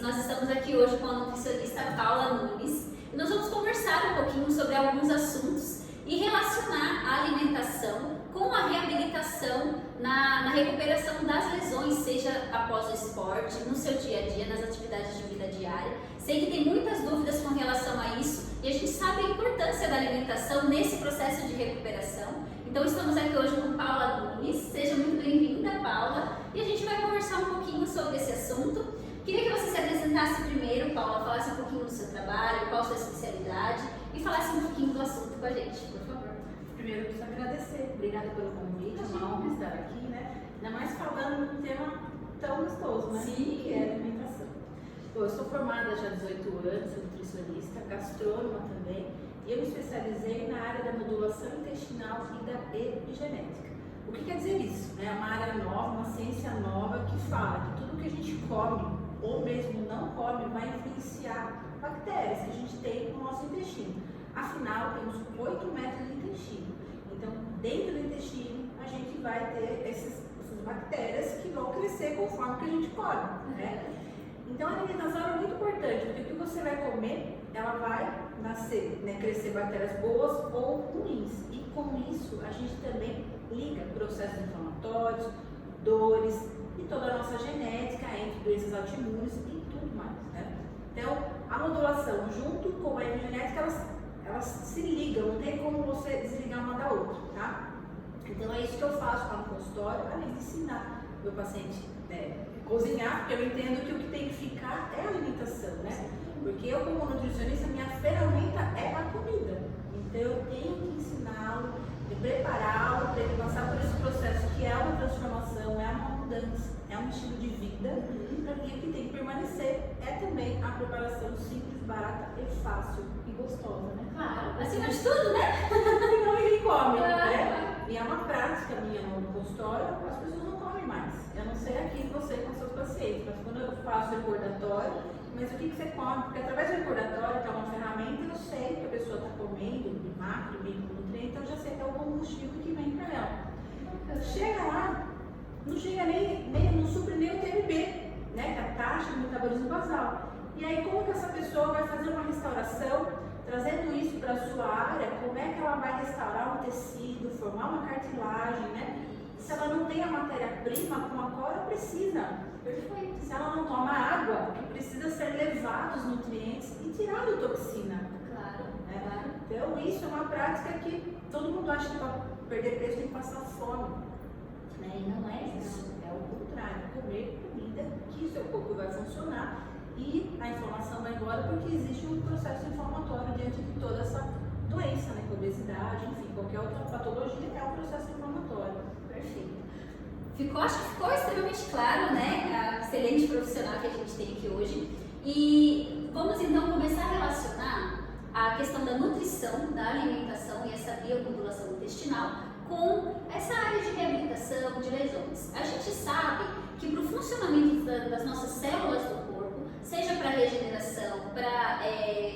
nós estamos aqui hoje com a nutricionista Paula Nunes e nós vamos conversar um pouquinho sobre alguns assuntos e relacionar a alimentação com a reabilitação na recuperação das lesões, seja após o esporte, no seu dia a dia, nas atividades de vida diária. Sei que tem muitas dúvidas com relação a isso e a gente sabe a importância da alimentação nesse processo de recuperação. Então estamos aqui hoje com Paula Nunes. Seja muito bem-vinda, Paula, e a gente vai conversar um pouquinho sobre esse assunto. Queria que você se apresentasse primeiro, Paula, falasse um pouquinho do seu trabalho, qual a sua especialidade e falasse um pouquinho do assunto com a gente, por favor. Primeiro, eu preciso agradecer. Obrigada pelo convite, é uma honra estar aqui, né? Ainda mais falando de um tema tão gostoso, né? Sim. Que é alimentação. Bom, eu sou formada já há 18 anos, sou nutricionista, gastrônoma também, e eu me especializei na área da modulação intestinal e da epigenética. O que quer dizer isso? É uma área nova, uma ciência nova que fala que tudo que a gente come, ou mesmo não come, vai influenciar bactérias que a gente tem no nosso intestino. Afinal, temos 8 metros de intestino. Então, dentro do intestino, a gente vai ter essas bactérias que vão crescer conforme que a gente come, né? Então, a alimentação é muito importante, porque o que você vai comer, ela vai nascer, né, crescer bactérias boas ou ruins. E com isso, a gente também liga processos inflamatórios, dores e toda a nossa genética, entre doenças autoimunes e tudo mais, né? Então, a modulação junto com a epigenética, elas se ligam, não tem como você desligar uma da outra, tá? Então é isso que eu faço lá no consultório, além de ensinar meu paciente cozinhar, porque eu entendo que o que tem que ficar é a alimentação, né? Porque eu, como nutricionista, minha ferramenta é a comida. Então eu tenho que ensiná-lo, prepará-lo para ele passar por esse processo que é uma transformação, é uma mudança, é um estilo de vida. E o que tem que permanecer é também a preparação simples, barata e fácil e gostosa, né? Claro, acima de tudo, né? Senão ninguém come, né? E é uma prática minha no consultório, as pessoas não comem mais. Eu não sei aqui você com seus pacientes, mas quando eu faço recordatório, mas o que você come? Porque através do recordatório, que é uma ferramenta, eu sei que a pessoa está comendo, de macro, micronutriente, então eu já sei que é o combustível que vem para ela. Chega lá, não chega nem não supre nem o TMB, né? Que é a taxa de metabolismo basal. E aí, como que essa pessoa vai fazer uma restauração, trazendo isso para a sua área, como é que ela vai restaurar um tecido, formar uma cartilagem, né? Se ela não tem a matéria-prima com a qual ela precisa. Perfeito. Se ela não toma água, que precisa ser levado os nutrientes e tirado toxina. Claro, Né? claro. Então, isso é uma prática que todo mundo acha que para perder peso tem que passar fome. Né? E não é isso. É o contrário. Comer comida que o seu corpo vai funcionar e a inflamação vai embora, porque existe um processo inflamatório diante de toda essa doença, né? Obesidade, enfim, qualquer outra patologia é um processo inflamatório. Perfeito. Acho que ficou extremamente claro, né? A excelente profissional que a gente tem aqui hoje. E vamos então começar a relacionar a questão da nutrição, da alimentação e essa biomodulação intestinal com essa área de reabilitação, de lesões. A gente sabe que para o funcionamento das nossas células do corpo, seja para regeneração, para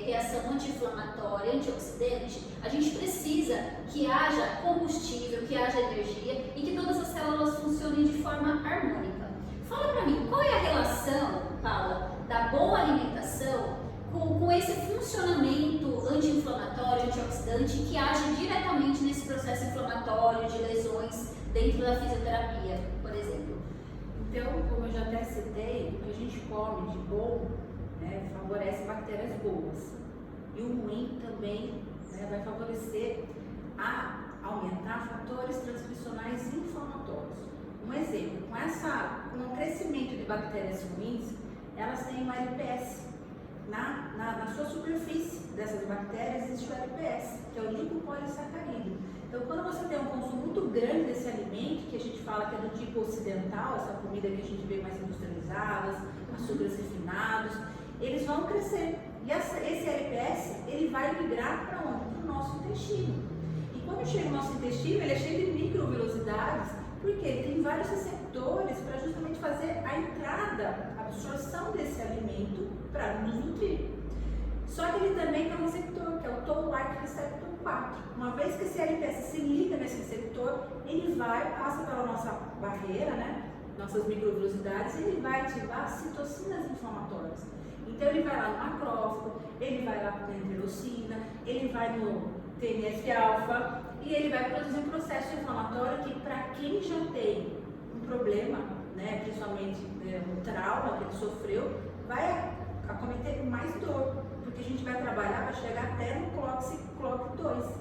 reação anti-inflamatória, antioxidante, a gente precisa que haja combustível, que haja energia e que todas as células funcionem de forma harmônica. Fala para mim, qual é a relação, Paula, da boa alimentação com esse funcionamento anti-inflamatório, antioxidante que age diretamente nesse processo inflamatório de lesões dentro da fisioterapia, por exemplo? Então, como eu já até citei, o que a gente come de bom, né, favorece bactérias boas. E o ruim também, né, vai favorecer a aumentar fatores transcricionais inflamatórios. Um exemplo, com o crescimento de bactérias ruins, elas têm um LPS. Na sua superfície dessas bactérias existe o LPS, que é o lipopolissacarídeo. Então, quando você tem um consumo muito grande desse alimento, que a gente fala que é do tipo ocidental, essa comida que a gente vê mais industrializadas, açúcares refinados, eles vão crescer. E esse LPS, ele vai migrar para onde? Para o nosso intestino. E quando chega no nosso intestino, ele é cheio de microvelocidades, porque ele tem vários receptores para justamente fazer a entrada, a absorção desse alimento para nos nutrir. Só que ele também tem um receptor, que é o Toll-like receptor 4. Uma vez que esse LPS se liga nesse receptor, ele passa pela nossa barreira, né? nossas microvelocidades, ele vai ativar citocinas inflamatórias. Então ele vai lá no macrófago, ele vai lá com a interleucina, ele vai no TNF-alfa e ele vai produzir um processo inflamatório que, para quem já tem um problema, né, principalmente um trauma que ele sofreu, vai acometer mais dor, porque a gente vai trabalhar para chegar até no CLOX2,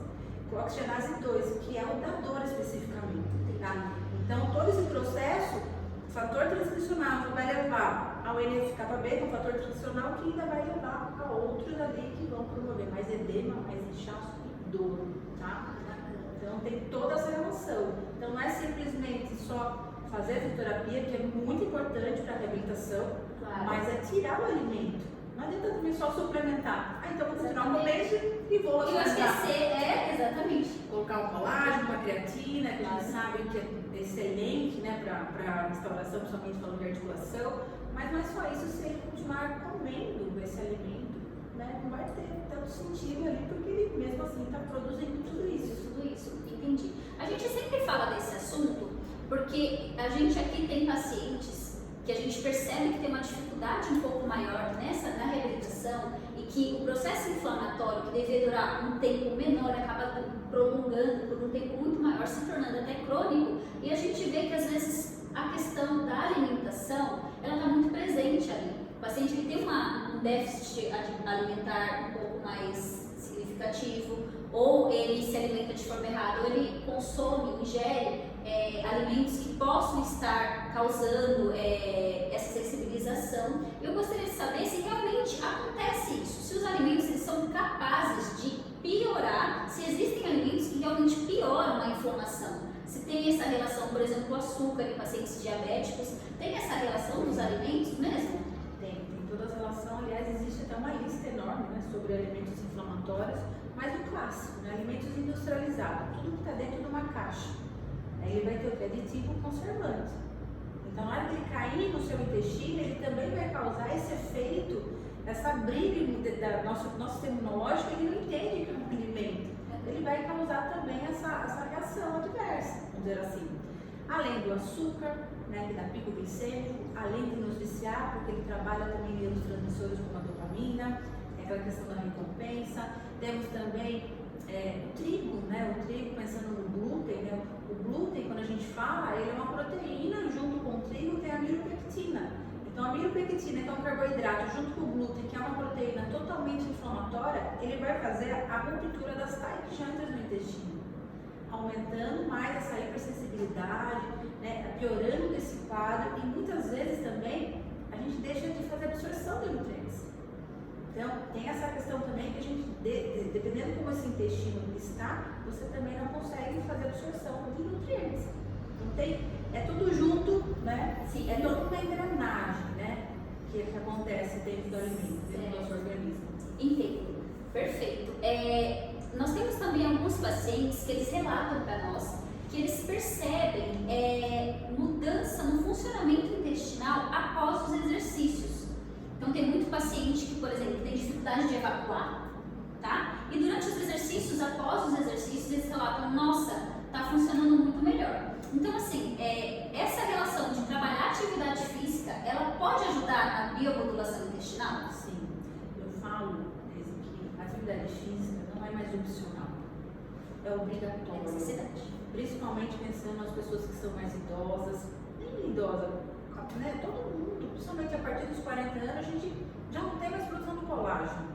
clooxigenase 2, que é o da dor especificamente. Tá? Então todo esse processo, o fator transcricional vai levar ao NF-κB, que é um fator transcricional que ainda vai levar a outros ali que vão promover mais edema, mais inchaço e dor. Tá? Então tem toda essa relação. Então não é simplesmente só fazer a fisioterapia, que é muito importante para a reabilitação, claro, mas é tirar o alimento. Não adianta também só suplementar. Ah, então vou continuar comendo e vou esquecer, exatamente. Colocar um colágeno, uma creatina, que a gente sabe que é excelente, né, para restauração, principalmente falando de articulação. Mas não é só isso, se ele continuar comendo esse alimento, né, não vai ter tanto sentido ali, porque ele mesmo assim está produzindo tudo isso. Tudo isso, entendi. A gente sempre fala desse assunto porque a gente aqui tem pacientes que a gente percebe que tem uma dificuldade um pouco maior na reabilitação e que o processo inflamatório, que deveria durar um tempo menor, acaba prolongando por um tempo muito maior, se tornando até crônico, e a gente vê que às vezes a questão da alimentação, ela está muito presente ali. O paciente ele tem um déficit alimentar um pouco mais significativo, ou ele se alimenta de forma errada, ou ele consome, ingere alimentos que possam estar causando essa sensibilização. Eu gostaria de saber se realmente acontece isso, se os alimentos eles são capazes de piorar, se existem alimentos que realmente pioram a inflamação, se tem essa relação, por exemplo, o açúcar em pacientes diabéticos, tem essa relação dos alimentos mesmo? Tem toda essa relação, aliás, existe até uma lista enorme, né, sobre alimentos inflamatórios, mas o clássico, né, alimentos industrializados, tudo que está dentro de uma caixa. Ele vai ter o aditivo conservante. Então, na hora de ele cair no seu intestino, ele também vai causar esse efeito, essa briga do nosso sistema imunológico, ele não entende que é um alimento. Ele vai causar também essa reação adversa, vamos dizer assim. Além do açúcar, né, que dá pico glicêmico, além de nos viciar, porque ele trabalha também neurotransmissores como a dopamina, aquela questão da recompensa. Temos também o trigo, né? O trigo, pensando no glúten, né? O glúten, quando a gente fala, ele é uma proteína, junto com o trigo tem a amiropectina. Então a amiropectina, que é um carboidrato, junto com o glúten, que é uma proteína totalmente inflamatória, ele vai fazer a ruptura das taquijantas no intestino, aumentando mais essa hipersensibilidade, né? Piorando esse quadro, e muitas vezes também a gente deixa de fazer absorção de nutrientes. Então, tem essa questão também que a gente, dependendo como esse intestino está, você também não consegue fazer absorção de nutrientes. Então, é tudo junto, né? Sim. É toda uma engrenagem, né? Que acontece dentro do alimento, dentro do nosso organismo. Entendo. Perfeito. Nós temos também alguns pacientes que eles relatam para nós que eles percebem mudança no funcionamento intestinal após os exercícios. Então tem muito paciente que, por exemplo, tem dificuldade de evacuar, tá? E durante os exercícios, após os exercícios, eles relatam, nossa, tá funcionando muito melhor. Então assim, essa relação de trabalhar a atividade física, ela pode ajudar na biomodulação intestinal? Sim, eu falo que a atividade física não é mais opcional, é obrigatório. É necessidade. Principalmente pensando nas pessoas que são mais idosas, nem idosa, né? Todo mundo, principalmente a partir dos 40 anos, a gente já não tem mais produção do colágeno.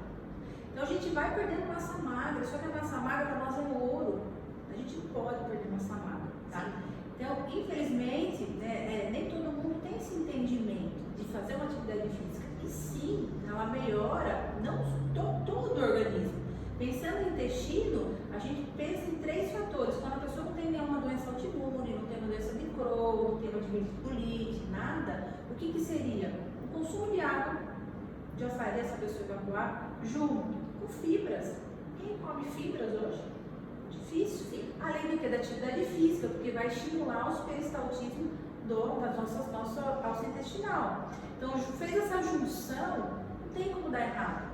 Então a gente vai perdendo massa magra, só que a massa magra para nós é ouro. A gente não pode perder massa magra, tá? Então, infelizmente, né, nem todo mundo tem esse entendimento de fazer uma atividade física. E sim, ela melhora não todo o organismo. Pensando no intestino, a gente pensa em 3 fatores. Quando a pessoa não tem nenhuma doença autoimune, não tem uma doença de Crohn, não tem uma diverticulite, nada, o que seria? O consumo de água já faria essa pessoa evacuar junto com fibras. Quem come fibras hoje? Difícil. Além do que da atividade física, porque vai estimular os peristaltismo da nossa alça intestinal. Então, fez essa junção, não tem como dar errado.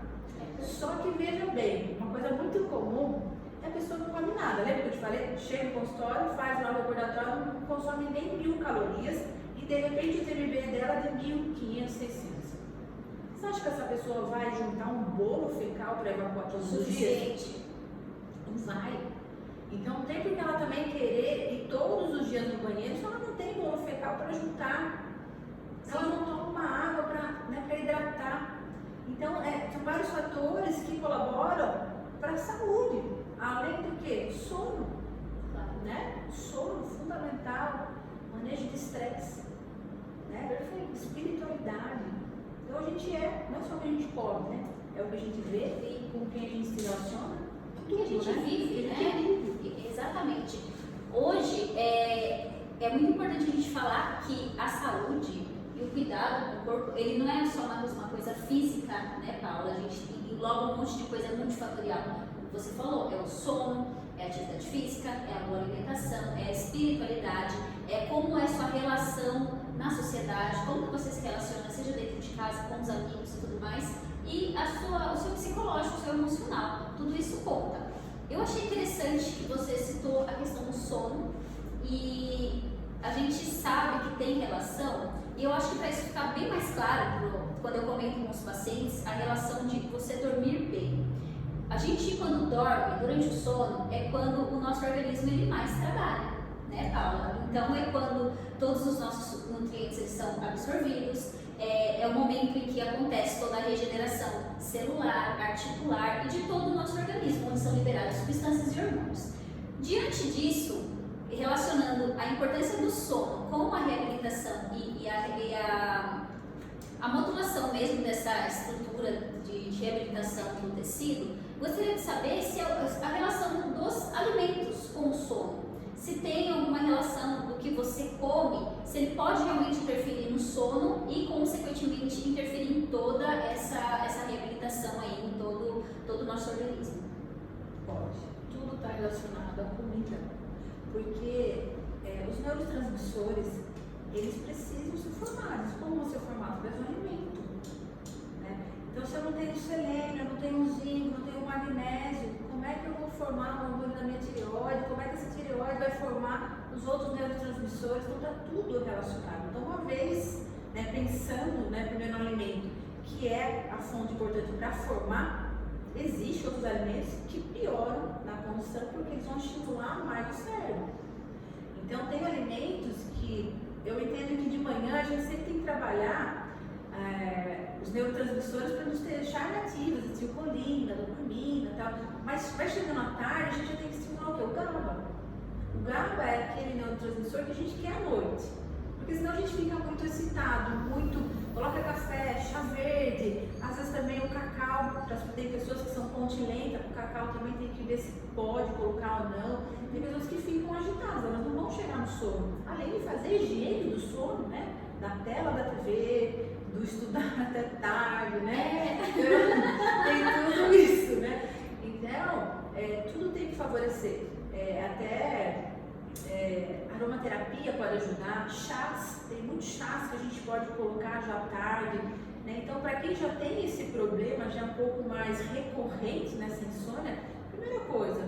Só que veja bem, uma coisa muito comum é a pessoa não come nada. Lembra que eu te falei? Chega no consultório, faz lá o recordatório, não consome nem 1000 calorias e de repente o TMB dela é de 1.500, 600. Você acha que essa pessoa vai juntar um bolo fecal para evacuar todos os dias? Não vai. Então não tem porque ela também querer ir todos os dias no banheiro se ela não tem bolo fecal para juntar. Ela não toma uma água para hidratar. Então são vários fatores que colaboram para a saúde. Além do que? Sono. Né? Sono fundamental. Manejo de estresse. Né? Perfeito. Espiritualidade. Então a gente não é só o que a gente come, né? É o que a gente vê e com quem a gente se relaciona. O que a gente vive, né? Exatamente. Hoje é muito importante a gente falar que a saúde e o cuidado com o corpo, ele não é só uma coisa física, né, Paula? A gente engloba um monte de coisa multifatorial. Como você falou, é o sono, é a atividade física, é a boa alimentação, é a espiritualidade, é como é a sua relação na sociedade, como que você se relaciona, seja dentro de casa, com os amigos e tudo mais, e o seu psicológico, o seu emocional, tudo isso conta. Eu achei interessante que você citou a questão do sono, e a gente sabe que tem relação, e eu acho que para isso ficar bem mais claro, quando eu comento com os pacientes, a relação de você dormir bem. A gente, quando dorme, durante o sono, é quando o nosso organismo ele mais trabalha, né, Paula? Então é quando todos os nossos nutrientes eles são absorvidos, é o momento em que acontece toda a regeneração celular, articular e de todo o nosso organismo, onde são liberadas substâncias e hormônios. Diante disso, relacionando a importância do sono com a reabilitação e a modulação mesmo dessa estrutura de reabilitação do tecido, gostaria de saber se a relação dos alimentos com o sono, se tem alguma relação do que você come, se ele pode realmente interferir no sono e, consequentemente, interferir em toda essa reabilitação aí, em todo o nosso organismo. Pode. Tudo está relacionado à comida, porque os neurotransmissores, eles precisam ser formados. Como vão ser formados? Através do alimento. Né? Então, se eu não tenho selênio, eu não tenho zinco, não tenho magnésio, como é que eu vou formar o hormônio da minha tireoide? Como é que essa tireoide vai formar os outros neurotransmissores? Então, está tudo relacionado. Então, uma vez, né, pensando, né, primeiro no alimento, que é a fonte importante para formar, existem outros alimentos que pioram na condição porque eles vão estimular mais o cérebro. Então, tem alimentos que eu entendo que de manhã a gente sempre tem que trabalhar os neurotransmissores para nos deixar ativos, a acetilcolina, a dopamina e tal. Mas vai chegando à tarde, a gente já tem que estimular o quê? O GABA. O GABA é aquele neurotransmissor que a gente quer à noite. Porque senão a gente fica muito excitado, coloca café, chá verde, às vezes também o cacau, tem pessoas que são continentas, o cacau também tem que ver se pode colocar ou não. Tem pessoas que ficam agitadas, elas não vão chegar no sono. Além de fazer higiene do sono, né? Da tela da TV, do estudar até tarde, né? Tem tudo isso, né? Então, tudo tem que favorecer. Aromaterapia pode ajudar, chás, tem muitos chás que a gente pode colocar já à tarde, né? Então, para quem já tem esse problema, já um pouco mais recorrente nessa insônia, primeira coisa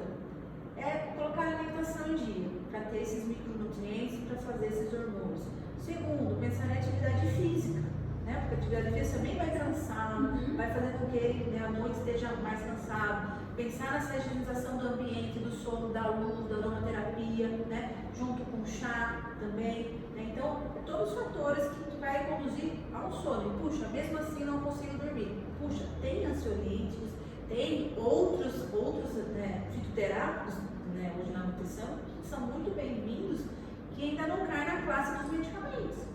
é colocar a alimentação em dia, para ter esses micronutrientes e para fazer esses hormônios. Segundo, pensar em atividade física, né? Porque a atividade física também vai cansar, vai fazer com que ele, né, à noite esteja mais cansado. Pensar nessa higienização do ambiente, do sono, da luz, da aromaterapia, né? Junto com o chá também, né? Então, todos os fatores que vai conduzir ao sono. E, puxa, mesmo assim não consigo dormir. Puxa, tem ansiolíticos, tem outros né, fitoterápicos, né, hoje na nutrição, que são muito bem-vindos, que ainda não caem na classe dos medicamentos.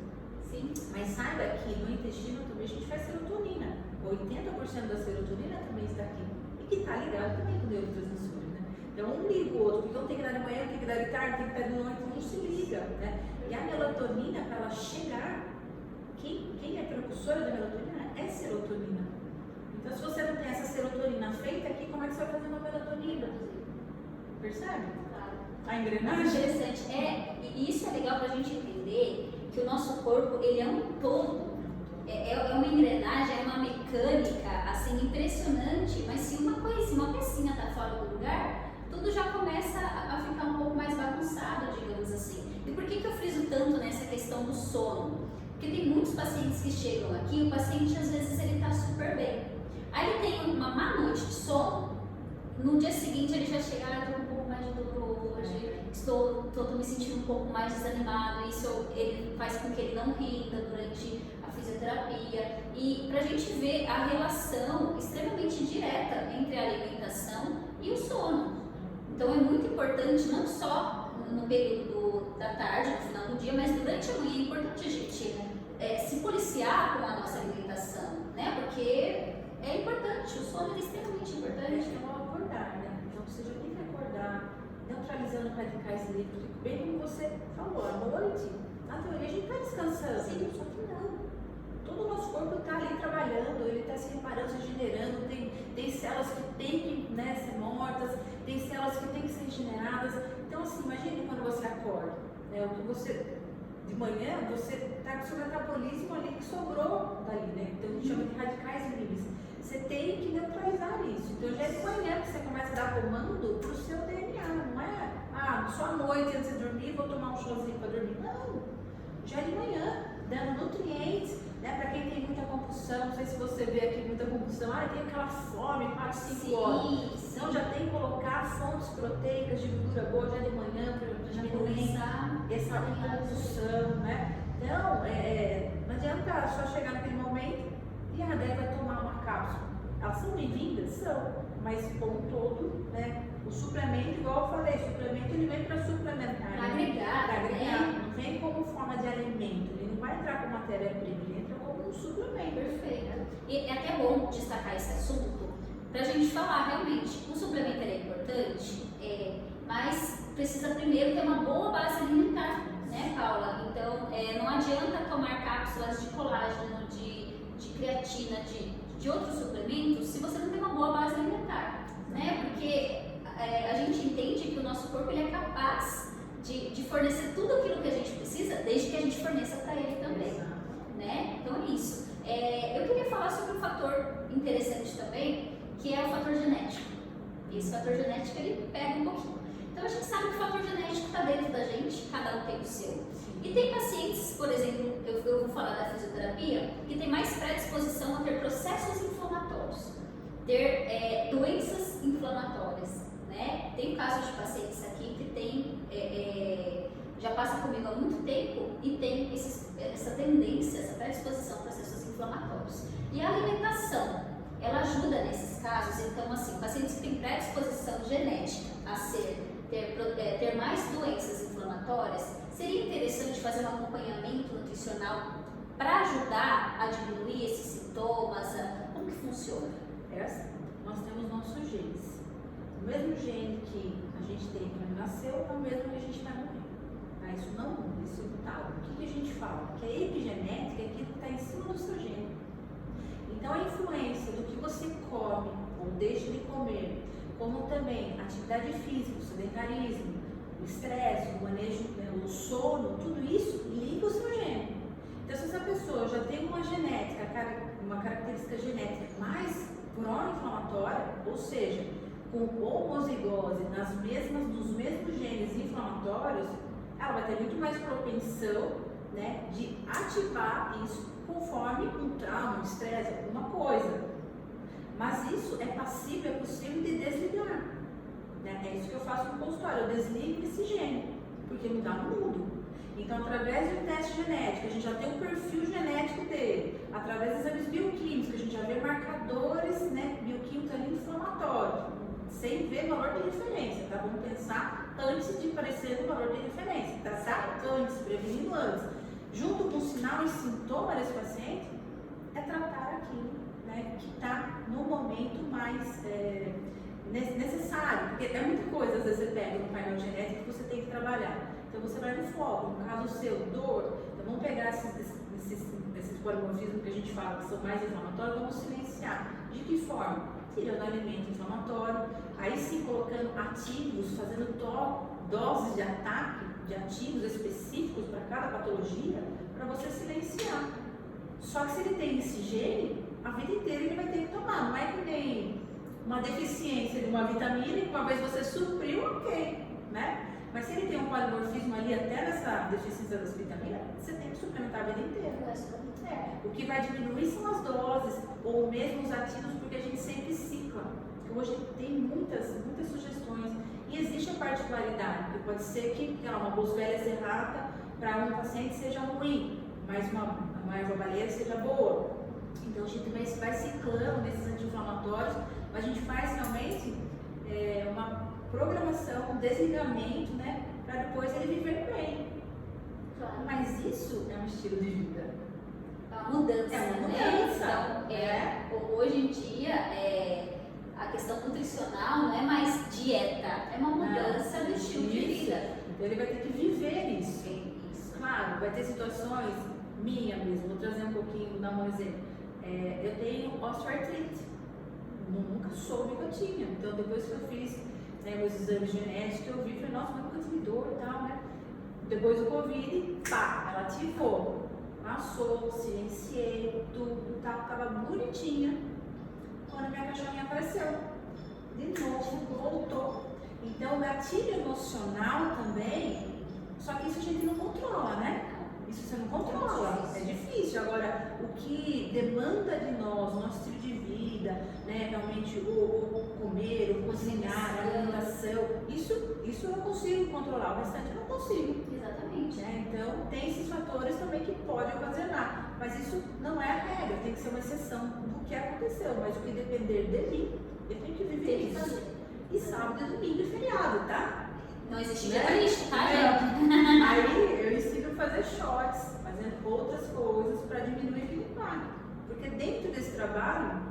Sim. Mas saiba que no intestino também a gente faz serotonina. 80% da serotonina também está aqui. E que está ligado também com o neurotransmissores, né? Então um liga o outro, porque um tem que dar de manhã, tem que dar de tarde, tem que dar de noite, um se liga, né? E a melatonina, para ela chegar, quem é precursora da melatonina é serotonina. Então se você não tem essa serotonina feita aqui, como é que você vai fazer uma melatonina? Percebe? Claro. A engrenagem? Interessante. E isso é legal para a gente entender que o nosso corpo, ele é um todo. É uma engrenagem, é uma mecânica, assim, impressionante, mas se uma pecinha está fora do lugar, tudo já começa a ficar um pouco mais bagunçado, digamos assim. E por que eu friso tanto nessa questão do sono? Porque tem muitos pacientes que chegam aqui, o paciente às vezes ele está super bem. Aí ele tem uma má noite de sono, no dia seguinte ele já chega, eu estou com um pouco mais de dor hoje, estou me sentindo um pouco mais desanimado, isso ele faz com que ele não rinda durante a fisioterapia. E para a gente ver a relação extremamente direta entre a alimentação e o sono. Então é muito importante, não só no período da tarde, no final do dia, mas durante a manhã é importante a gente se policiar com a nossa alimentação, né? Porque é importante, o sono é extremamente importante. É ao acordar, né? Então você já tem que acordar, neutralizando radicais livres, bem como você falou, à noite, na teoria a gente está descansando. Sim. Só que não. Todo o nosso corpo está ali trabalhando, ele está se reparando, se regenerando, tem células que têm que, né, ser mortas, tem células que têm que ser regeneradas. Então assim, imagine quando você acorda, né? O que você, de manhã, você está com o seu metabolismo ali que sobrou dali, né? Então a gente chama de radicais livres. Você tem que neutralizar isso. Então já é de manhã que você começa a dar comando para o seu DNA, não é só à noite antes de dormir vou tomar um chazinho para dormir. Não, já é de manhã, dando nutrientes, né? Para quem tem muita compulsão, não sei se você vê aqui muita compulsão, tem aquela fome, 4, 5 horas. Então já tem que colocar fontes proteicas de gordura boa já de manhã para diminuir essa compulsão, né? Então, não adianta só chegar naquele momento e daí vai tomar uma cápsula. Elas são bem-vindas? São, mas como um todo, né? O suplemento, igual eu falei, o suplemento ele vem para suplementar. Para agregar, né? Não vem como forma de alimento, ele não vai entrar como matéria-prima, ele entra como um suplemento. Perfeito. E é até bom destacar esse assunto para a gente falar realmente. O suplemento é importante, mas precisa primeiro ter uma boa base alimentar, né, Paula? Então, não adianta tomar cápsulas de colágeno, de creatina, de outros suplementos se você não tem uma boa base alimentar, né? Porque a gente entende que o nosso corpo ele é capaz de fornecer tudo aquilo que a gente precisa, desde que a gente forneça para ele também, né? Então é isso. Eu queria falar sobre um fator interessante também, que é o fator genético. E esse fator genético ele pega um pouquinho. Então a gente sabe que o fator genético está dentro da gente, cada um tem o seu. E tem pacientes, por exemplo, eu vou falar da fisioterapia, que tem mais predisposição a ter processos inflamatórios, ter doenças inflamatórias, né? Tem casos de pacientes aqui que tem, já passa comigo há muito tempo e tem essa tendência, essa predisposição a processos inflamatórios. E a alimentação, ela ajuda nesses casos. Então, assim, pacientes que têm predisposição genética a ter mais doenças inflamatórias, seria interessante fazer um acompanhamento nutricional para ajudar a diminuir esses sintomas? Como que funciona? Nós temos nossos genes. O mesmo gene que a gente tem quando nasceu é o mesmo que a gente vai morrer. Tá? Isso não muda, isso é imutável. O que a gente fala? Que a epigenética é aquilo que está em cima do seu gene. Então a influência do que você come ou deixa de comer, como também atividade física, o sedentarismo, o estresse, o manejo, o sono, tudo isso liga o seu gene. Então, se essa pessoa já tem uma genética, uma característica genética mais pró-inflamatória, ou seja, com homozigose nos mesmos genes inflamatórios, ela vai ter muito mais propensão, né, de ativar isso conforme um trauma, um estresse, alguma coisa. Mas isso é passível, é possível de desligar. Né? É isso que eu faço no consultório, eu desligo esse gene, porque mudar no mundo. Então, através de um teste genético, a gente já tem o perfil genético dele, através dos exames bioquímicos, a gente já vê marcadores, né, bioquímicos ali inflamatórios, sem ver valor de referência, tá? Vamos pensar antes de aparecer o valor de referência, tratar antes, prevenindo antes. Junto com o sinal e sintoma desse paciente, é tratar aquilo, né, que está no momento mais necessário, porque é muita coisa, às vezes você pega no painel genético que você tem que trabalhar. Então você vai no foco, no caso seu, dor, então vamos pegar esses polimorfismos que a gente fala que são mais inflamatórios, vamos silenciar. De que forma? Tirando alimento inflamatório, aí sim colocando ativos, fazendo doses de ataque de ativos específicos para cada patologia, para você silenciar. Só que se ele tem esse gene, a vida inteira ele vai ter que tomar, não é que nem uma deficiência de uma vitamina e uma vez você supriu, ok, né? Mas se ele tem um polimorfismo ali até nessa deficiência das vitaminas, você tem que suplementar a vida inteira. O que vai diminuir são as doses, ou mesmo os ativos, porque a gente sempre cicla. Hoje tem muitas sugestões. E existe a particularidade, que pode ser que uma boswellia serrata para um paciente seja ruim, mas uma erva baleia seja boa. Então a gente vai ciclando nesses anti-inflamatórios, mas a gente faz realmente uma programação, um desligamento, né, para depois ele viver bem. Claro. Mas isso é um estilo de vida. É uma mudança. É uma né? mudança. Então, hoje em dia, a questão nutricional não é mais dieta, é uma mudança do estilo de vida. Então ele vai ter que viver isso. Claro, vai ter situações, minha mesmo, vou trazer um pouquinho, dar um exemplo. Eu tenho osteoartrite, nunca soube que eu tinha. Então depois que eu fiz meus exames genéticos, eu vi, falei, nossa, mas nunca tive dor e tal, né? Depois do Covid, pá, ela ativou. Passou, silenciei, tudo, tava bonitinha. Quando a minha cachorrinha apareceu, de novo, voltou. Então, o gatilho emocional também, só que isso a gente não controla, né? Isso você não controla, é difícil. Agora, o que demanda de nós, o nosso estilo de vida, né? Realmente o comer, o cozinhar, a alimentação, isso eu consigo controlar, o restante eu não consigo. Exatamente. Né? Então, tem esses fatores também que podem ocasionar, mas isso não é a regra, tem que ser uma exceção do que aconteceu, mas o que depender de mim, eu tenho que viver isso. E sábado, domingo e feriado, tá? Não existe lixo, tá, gente? gente? Aí eu ensino a fazer shots, fazendo outras coisas para diminuir aquele impacto. Porque dentro desse trabalho,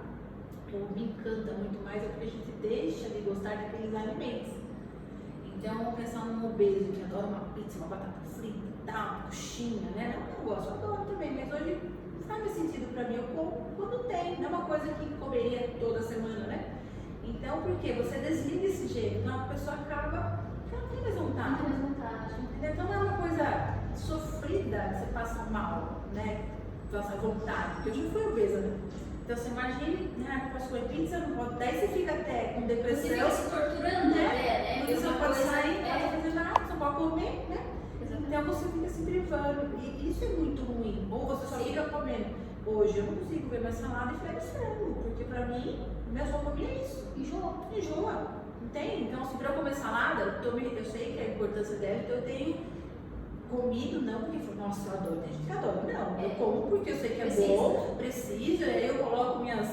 que me encanta muito mais, é porque a gente deixa de gostar daqueles alimentos. Então, vamos pensar num obeso que adora uma pizza, uma batata frita, uma coxinha, né? Não gosto, eu adoro também, mas hoje não faz mais sentido para mim, eu como quando tem, não é uma coisa que comeria toda semana, né? Então, por quê? Você desliga desse jeito, não, a pessoa acaba, não tem mais vontade. Não tem mais vontade. Então, não é uma coisa sofrida, você passa mal, né? Passa vontade, porque eu já fui obesa, né? Então, você imagine, né? Passou em pizza, não pode, daí você fica até com depressão. Você fica se torturando, né? Porque você não pode sair, não pode fazer nada, você não pode comer, né? Exatamente. Então você fica se privando, e isso é muito ruim. Ou você só fica comendo. Hoje eu não consigo ver mais salada e filé de frango, porque pra mim, eu só comia isso. Enjoa. Entende? Então, se pra eu comer salada, eu sei que a importância dela, então eu tenho comido, não porque, nossa, eu adoro, tem gente que adora. Não, eu como porque eu sei que é bom, preciso, aí eu coloco minhas.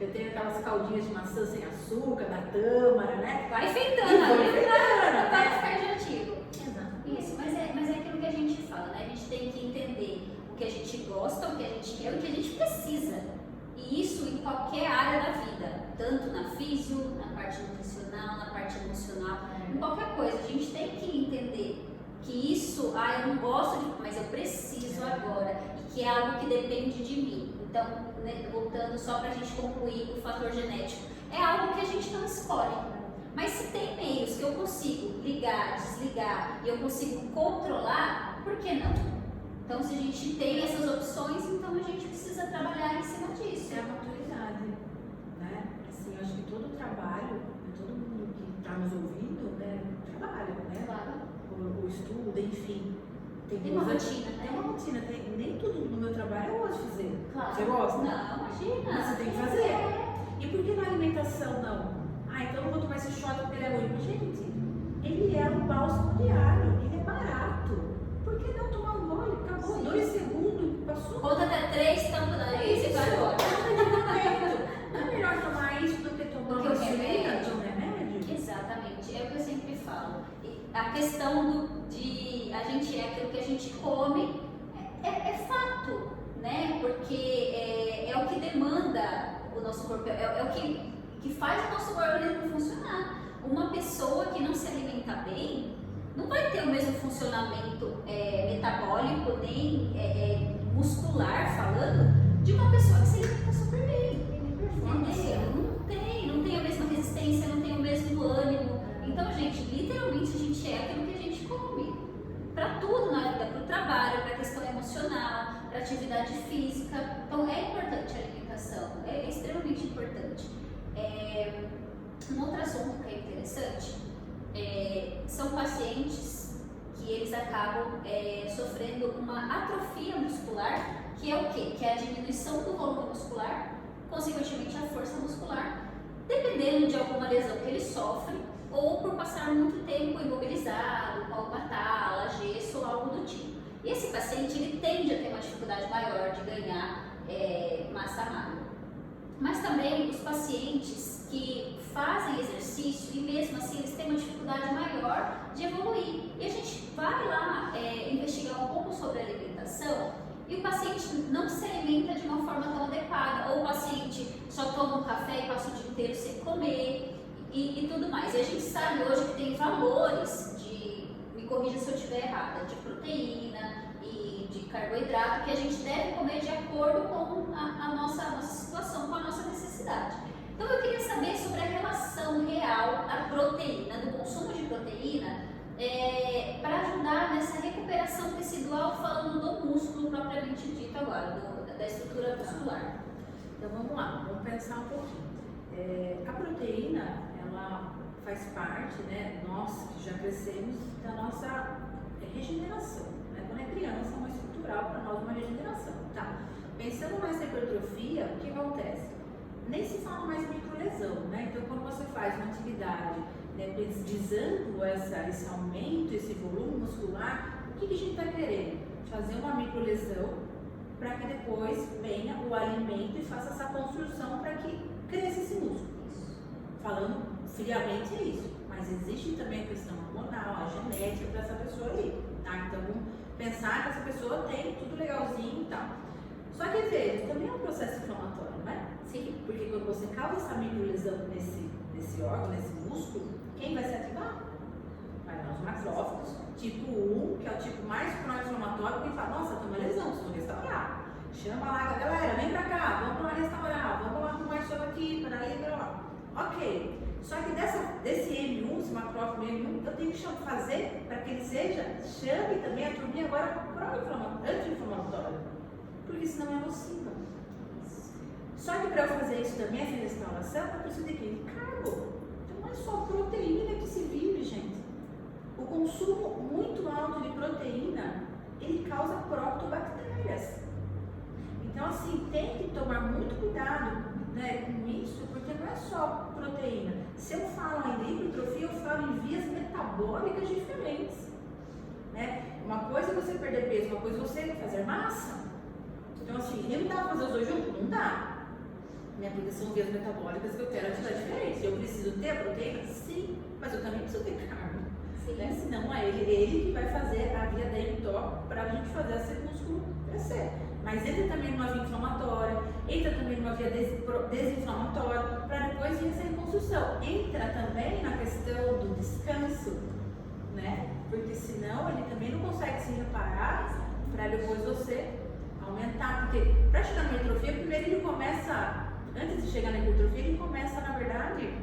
Eu tenho aquelas caldinhas de maçã sem açúcar, da tâmara, né? Vai enfeitando, vai ficar enjoativo. Exato. Isso, mas é aquilo que a gente fala, né? A gente tem que entender o que a gente gosta, o que a gente quer, o que a gente precisa. E isso em qualquer área da vida, tanto na físio, na parte nutricional, na parte emocional, em qualquer coisa. A gente tem que entender que isso, eu não gosto de, mas eu preciso agora, e que é algo que depende de mim. Então, né, voltando só para a gente concluir o fator genético, é algo que a gente não escolhe. Mas se tem meios que eu consigo ligar, desligar e eu consigo controlar, por que não? Então, se a gente tem essas opções, então a gente precisa trabalhar em cima disso. É a maturidade, né? Assim, eu acho que todo trabalho, todo mundo que está nos ouvindo, né, trabalha, né? Claro. O estudo, enfim. Tem uma rotina, né? Tem uma rotina, nem tudo no meu trabalho eu gosto de fazer. Claro. Você gosta? Não, imagina. Mas você tem que fazer. E por que na alimentação não? Então eu não vou tomar esse shot porque ele é ruim. Gente, ele é um bálsamo diário, ele é barato. Por que não tomar um gole? Acabou, 2 segundos, passou. Conta até 3, tampa da nariz e vai embora. Não é melhor tomar isso do que tomar uma insulina de um remédio? Exatamente, é o que eu sempre falo. A questão de a gente aquilo que a gente come é fato, né? Porque é o que demanda o nosso corpo, é o que faz o nosso organismo funcionar. Uma pessoa que não se alimenta bem não vai ter o mesmo funcionamento metabólico nem muscular falando de uma pessoa que se alimenta super bem. Entendeu? Não tem a mesma resistência, não tem o mesmo ânimo. Então, gente, literalmente a gente é aquilo que a gente come. Para tudo na vida, para o trabalho, para a questão emocional, para atividade física. Então é importante a alimentação, é extremamente importante. Um outro assunto que é interessante são pacientes que eles acabam sofrendo uma atrofia muscular, que é o quê? Que é a diminuição do volume muscular, consequentemente a força muscular, dependendo de alguma lesão que ele sofre ou por passar muito tempo imobilizado, com alguma tala, gesso ou algo do tipo. E esse paciente ele tende a ter uma dificuldade maior de ganhar massa magra. Mas também os pacientes que fazem exercício e mesmo assim eles têm uma dificuldade maior de evoluir. E a gente vai lá investigar um pouco sobre a alimentação e o paciente não se alimenta de uma forma tão adequada, ou o paciente só toma um café e passa o dia inteiro sem comer e tudo mais. E a gente sabe hoje que tem valores me corrija se eu estiver errada, de proteína e de carboidrato que a gente deve comer de acordo com a nossa situação, com a nossa necessidade. Então eu queria saber sobre a relação real da proteína, do consumo de proteína, para ajudar nessa recuperação tecidual, falando do músculo propriamente dito agora, da estrutura muscular. Então vamos lá, vamos pensar um pouquinho. A proteína, ela faz parte, né, nós que já crescemos, da nossa regeneração. Né? Quando é criança, é uma estrutural para nós, uma regeneração. Tá? Pensando mais na hipertrofia, o que acontece? Nem se fala mais microlesão, né? Então quando você faz uma atividade, né, visando esse aumento, esse volume muscular, o que a gente está querendo? Fazer uma microlesão para que depois venha o alimento e faça essa construção para que cresça esse músculo. Falando friamente é isso, mas existe também a questão hormonal, a genética para essa pessoa aí, tá? Então vamos pensar que essa pessoa tem tudo legalzinho e tal. Só que veja, também é um processo inflamatório, né? Sim, porque quando você causa essa microlesão nesse órgão, nesse músculo, quem vai se ativar? Vai dar os macrófagos, tipo 1, que é o tipo mais pró-inflamatório, que fala, nossa, tem uma lesão, preciso restaurar. Chama lá a galera, vem pra cá, vamos lá restaurar, vamos lá arrumar isso aqui, para ali, para lá. Ok, só que desse M1, esse macrófago M1, eu tenho que fazer para que ele chame também a turminha agora anti-inflamatório, porque senão é nociva. Só que para eu fazer isso também, essa restauração, eu preciso de quê? De carbo. Então não é só proteína que se vive, gente. O consumo muito alto de proteína, ele causa proctobactérias. Então assim, tem que tomar muito cuidado, né, com isso, porque não é só proteína. Se eu falo ainda em hipertrofia, eu falo em vias metabólicas diferentes. Né? Uma coisa é você perder peso, uma coisa é você fazer massa. Então assim, eu não dá pra fazer os dois juntos? Não dá. Né? Porque são vias metabólicas que eu quero ativar diferentes. Eu preciso ter a proteína? Sim, mas eu também preciso ter carne. Né? Senão é ele que vai fazer a via da mTOR para a gente fazer esse músculo crescer. Mas entra também numa via inflamatória, entra também numa via desinflamatória, para depois vir essa reconstrução. Entra também na questão do descanso, né? Porque senão ele também não consegue se reparar para depois você aumentar. Porque para chegar na hipertrofia, primeiro ele começa, antes de chegar na hipertrofia, ele começa, na verdade,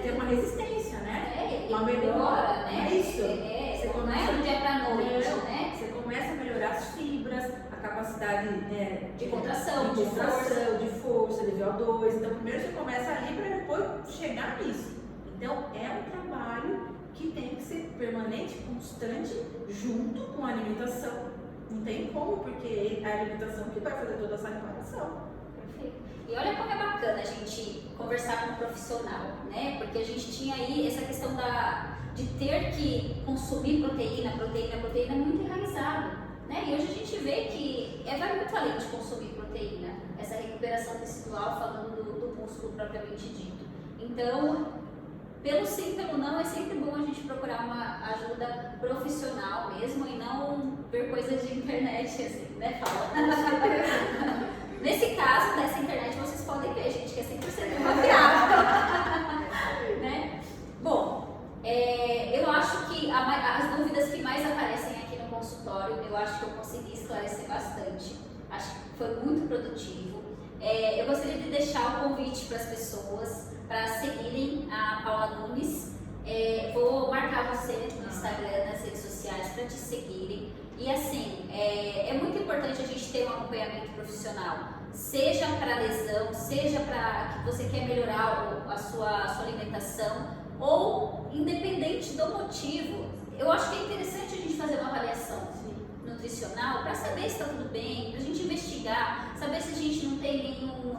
ter uma resistência, né? Uma melhora, né? É isso. Você começa do dia para noite, né? Você começa a melhorar as fibras, a capacidade, né, de contração, de força, de VO2. Então, primeiro você começa ali para depois chegar nisso. Então, é um trabalho que tem que ser permanente, constante, junto com a alimentação. Não tem como, porque é a alimentação que vai fazer toda essa reparação. E olha como é bacana a gente conversar com um profissional, né? Porque a gente tinha aí essa questão de ter que consumir proteína muito enraizado, né? E hoje a gente vê que vai muito além de consumir proteína, essa recuperação tecidual, falando do músculo propriamente dito. Então, pelo sim, pelo não, é sempre bom a gente procurar uma ajuda profissional mesmo e não ver coisas de internet, assim, né? Fala. Nesse caso, dessa internet, vocês podem ver, gente, que é 100% confiável. Né? Bom, eu acho que as dúvidas que mais aparecem aqui no consultório, eu acho que eu consegui esclarecer bastante. Acho que foi muito produtivo. Eu gostaria de deixar o convite para as pessoas para seguirem a Paula Nunes. Vou marcar você no Instagram, nas redes sociais, para te seguirem. E assim, é muito importante a gente ter um acompanhamento profissional, seja para lesão, seja para que você quer melhorar a sua alimentação, ou independente do motivo. Eu acho que é interessante a gente fazer uma avaliação nutricional para saber se está tudo bem, para a gente investigar, saber se a gente não tem nenhum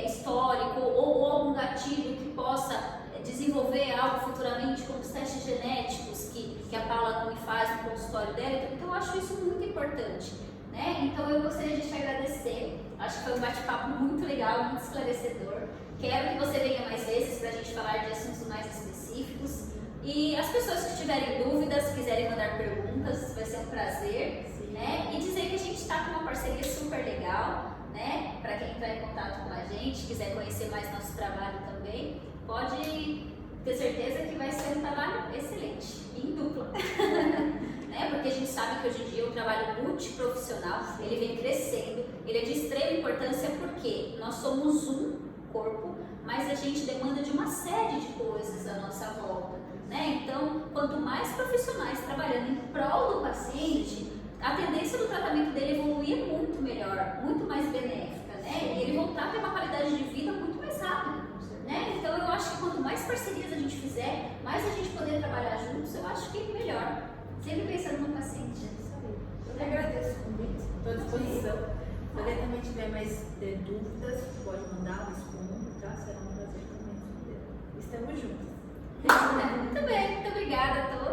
histórico ou algum gatilho que possa desenvolver algo futuramente, como os testes genéticos que a Paula me faz no consultório dela. Então eu acho isso muito importante, né? Então eu gostaria de te agradecer, acho que foi um bate-papo muito legal, muito esclarecedor. Quero que você venha mais vezes para a gente falar de assuntos mais específicos. E as pessoas que tiverem dúvidas, quiserem mandar perguntas, vai ser um prazer, né? E dizer que a gente está com uma parceria super legal, né? Para quem entrar em contato com a gente, quiser conhecer mais nosso trabalho também, pode ter certeza que vai ser um trabalho excelente, em dupla. Né? Porque a gente sabe que hoje em dia o trabalho multiprofissional, ele vem crescendo, ele é de extrema importância porque nós somos um corpo, mas a gente demanda de uma série de coisas à nossa volta. Né? Então, quanto mais profissionais trabalhando em prol do paciente, a tendência do tratamento dele evoluir é muito melhor, muito mais benéfica, né? E ele voltar a ter uma qualidade de vida muito mais rápida, né? Então, eu acho que quanto mais parcerias a gente fizer, mais a gente poder trabalhar juntos, eu acho que melhor. Sempre pensando no paciente. Eu que agradeço o convite, estou à disposição. Se alguém também tiver mais dúvidas, pode mandar, respondo, tá? Será um prazer também responder. Estamos juntos. Muito bem, muito obrigada.